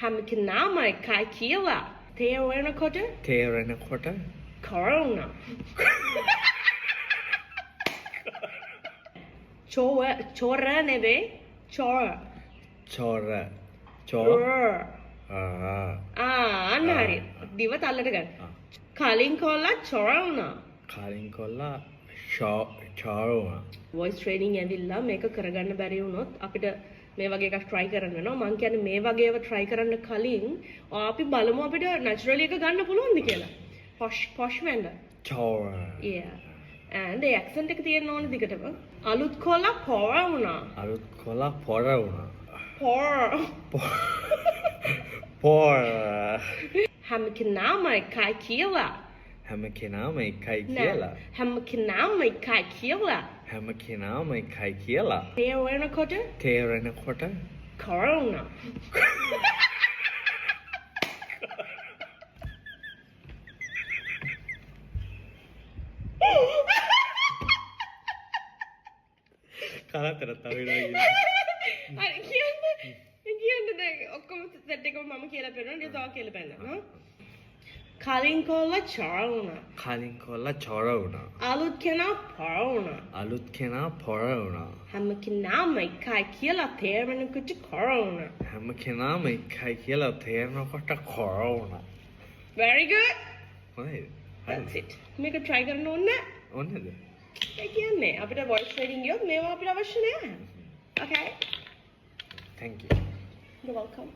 හැම කෙනාම එකයි කියලා තේරෙනකොට තේරෙනකොට කොරෝනා චෝර නෙවෙයි චෝර චොර චෝ අන්න හරි දිව තල්ලට ගන්න කලින් කොල්ලා චෝර වුණා කලින් කොල්ලා චෝර වුණා වොයිස් ට්‍රේනින් ඇවිල්ලා මේක කරගන්න බැරි වුණොත් අපිට මේ වගේ එකක් try කරන්න වෙනවා මං කියන්නේ මේ වගේව try කරන්න කලින් අපි බලමු අපිට naturally එක ගන්න පුළුවන්ද කියලා posh වෙන්න චෝර yeah and the accent එක තියෙන්න ඕනේ දිගටම අලුත් කොල්ලා පොර වුණා අලුත් කොල්ලා පොර වුණා පොර පොර හැම කෙනාම එකයි කියලා හැම කෙනාම එකයි කියලා හැම කෙනාම එකයි කියලා හැම කෙනාම එකයි කියලා තේරෙනකොට තේරෙනකොට කොරෝනා කරතර තවිලා අර කියන්නේ දැන් ඔක්කොම සෙට් එකම මම කියලා පෙන්නනවා ඊට තව කියලා පෙන්නනවා කලින් කොල්ලා චෝර වුණා කලින් කොල්ලා චොර වුණා අලුත් කෙනා පොර වුණා අලුත් කෙනා පොර වුණා හැම කෙනාම එකයි කියලා තේරෙනකොට කොරෝනා හැම කෙනාම එකයි කියලා තේරෙනකොට කොර වුණා very good හොඳයි that's it මේක try කරන්න ඕනේ ඕනේද ඒ කියන්නේ අපිට voice training ගියොත් මේවා අපිට අවශ්‍ය නෑ okay thank you you're welcome